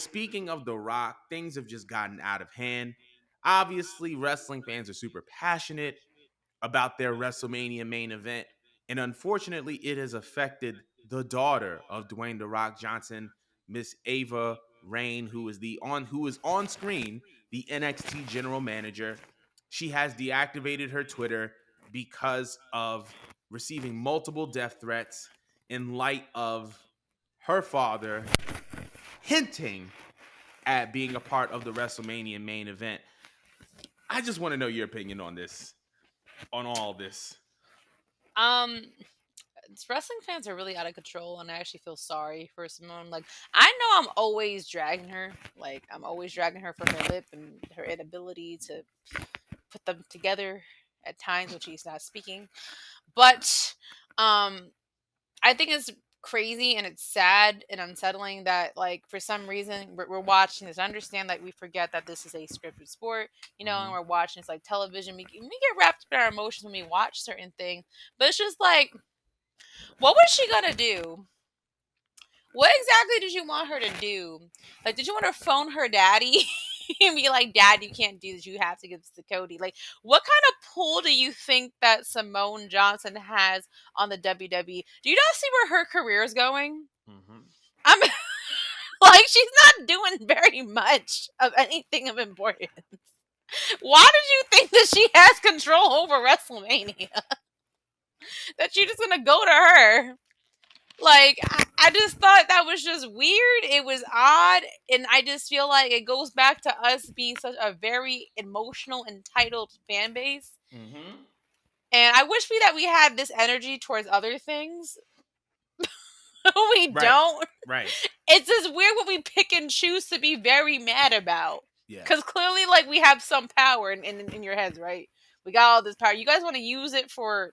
Speaking of The Rock, things have just gotten out of hand. Obviously, wrestling fans are super passionate about their WrestleMania main event, and unfortunately, it has affected the daughter of Dwayne The Rock Johnson, Miss Ava Rain, who is on screen the NXT general manager. She has deactivated her Twitter because of receiving multiple death threats in light of her father hinting at being a part of the WrestleMania main event. I just want to know your opinion on this, on all this. Um, Wrestling fans are really out of control, and I actually feel sorry for Simone. Like, I know I'm always dragging her. Like, I'm always dragging her for her lip and her inability to put them together at times when she's not speaking. But, I think it's crazy and it's sad and unsettling that, like, for some reason we're watching this. I understand that we forget that this is a scripted sport, and Mm-hmm. we're watching it's like television. We get wrapped up in our emotions when we watch certain things, but it's just like, what was she gonna do? What exactly did you want her to do? Like, did you want her to phone her daddy and be like, "Dad, you can't do this. You have to give this to Cody." Like, what kind of pull do you think that Simone Johnson has on the WWE? Do you not see where her career is going? Mm-hmm. I'm like, she's not doing very much of anything of importance. Why did you think that she has control over WrestleMania? That you're just gonna go to her? Like, I just thought that was just weird. It was odd. And I just feel like it goes back to us being such a very emotional, entitled fan base. Mm-hmm. And I wish that we had this energy towards other things. We Right. don't. Right. It's just weird what we pick and choose to be very mad about. Yeah. Because clearly, like, we have some power in your heads, right? We got all this power. You guys want to use it for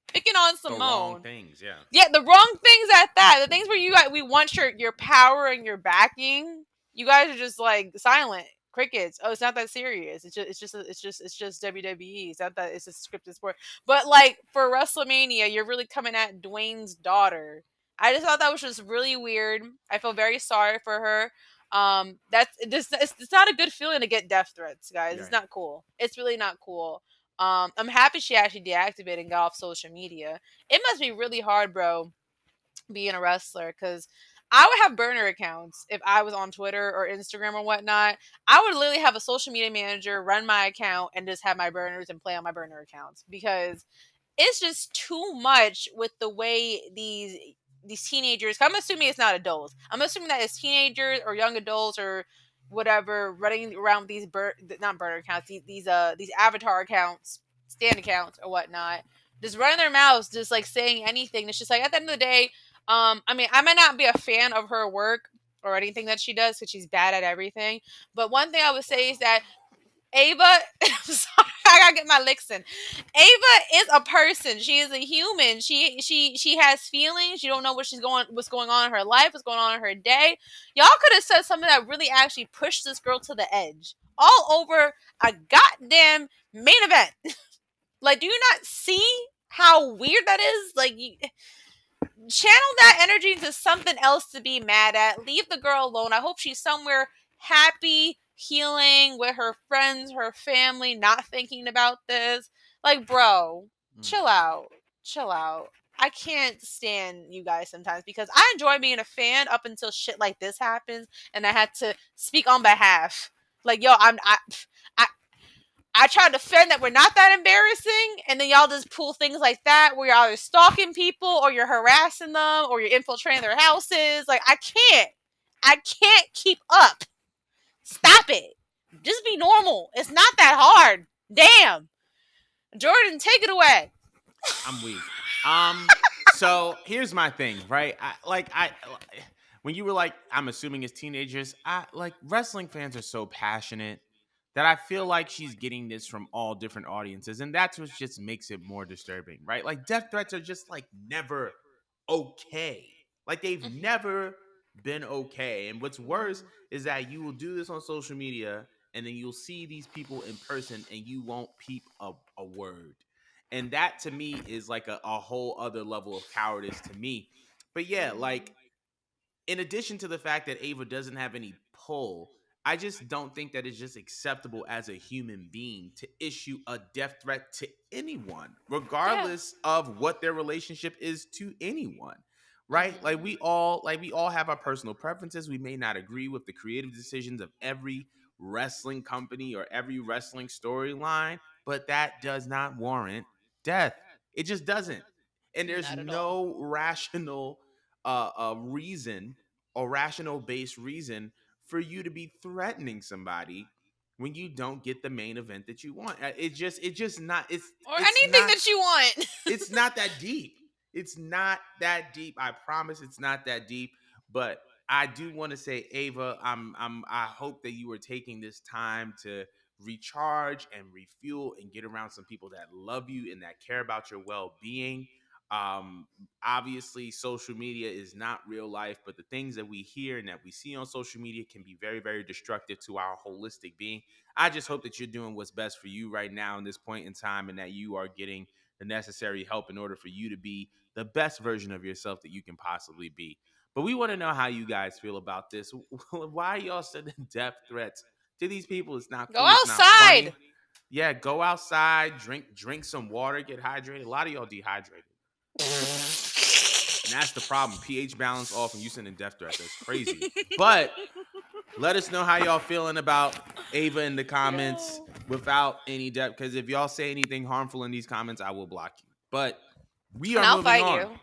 picking on The wrong Simone. things. Yeah. Yeah, the wrong things at that. The things where we want your power and your backing. You guys are just like silent crickets. Oh, it's not that serious. It's just WWE. It's not that it's a scripted sport. But like for WrestleMania, you're really coming at Dwayne's daughter. I just thought that was just really weird. I feel very sorry for her. It's not a good feeling to get death threats, guys. It's Right. not cool. It's really not cool. I'm happy she actually deactivated and got off social media. It must be really hard, bro, being a wrestler, because I would have burner accounts if I was on Twitter or Instagram or whatnot. I would literally have a social media manager run my account and just have my burners and play on my burner accounts, because it's just too much with the way these teenagers. I'm assuming it's not adults. I'm assuming that it's teenagers or young adults or whatever running around these not burner accounts, these avatar accounts, stand accounts or whatnot, just running their mouths, just like saying anything. It's just like at the end of the day, I mean, I might not be a fan of her work or anything that she does because she's bad at everything. But one thing I would say is that Ava, I'm sorry, I gotta get my licks in. Ava is a person. She is a human. She has feelings. You don't know what's going on in her life, what's going on in her day. Y'all could have said something that really actually pushed this girl to the edge. All over a goddamn main event. Like, do you not see how weird that is? Like, channel that energy into something else to be mad at. Leave the girl alone. I hope she's somewhere happy, healing with her friends, her family, not thinking about this. Like, bro, Mm. chill out. Chill out. I can't stand you guys sometimes because I enjoy being a fan up until shit like this happens and I had to speak on behalf. Like, yo, I I try to defend that we're not that embarrassing, and then y'all just pull things like that where you're either stalking people or you're harassing them or you're infiltrating their houses. Like, I can't keep up. Stop it. Just be normal. It's not that hard. Damn. Jordan, take it away. I'm weak. So here's my thing, right? When you were like, I'm assuming it's teenagers. I like wrestling fans are so passionate that I feel like she's getting this from all different audiences, and that's what just makes it more disturbing, right? Like death threats are just like never okay. Like they've Mhm. never been okay. And what's worse is that you will do this on social media and then you'll see these people in person and you won't peep a word. And that to me is like a whole other level of cowardice to me. But yeah, like in addition to the fact that Ava doesn't have any pull, I just don't think that it's just acceptable as a human being to issue a death threat to anyone, Yeah. regardless of what their relationship is to anyone. Right? Mhm. Like we all have our personal preferences. We may not agree with the creative decisions of every wrestling company or every wrestling storyline, but that does not warrant death. It just doesn't. And there's Not at all. no rational reason or rational based reason for you to be threatening somebody when you don't get the main event that you want. It just not Or anything that you want. it's not that deep. It's not that deep. I promise it's not that deep. But I do want to say, Ava, I hope that you are taking this time to recharge and refuel and get around some people that love you and that care about your well-being. Obviously, social media is not real life, but the things that we hear and that we see on social media can be very, very destructive to our holistic being. I just hope that you're doing what's best for you right now in this point in time, and that you are getting the necessary help in order for you to be the best version of yourself that you can possibly be. But we want to know how you guys feel about this. Why are y'all sending death threats to these people? It's not Go cool. It's not outside. funny. Yeah, go outside, drink some water, get hydrated. A lot of y'all dehydrated. And that's the problem. pH balance off and you sending death threats. That's crazy. But let us know how y'all feeling about Ava in the comments Yo. without any depth. Because if y'all say anything harmful in these comments, I will block you. But we And are I'll moving fight on. you.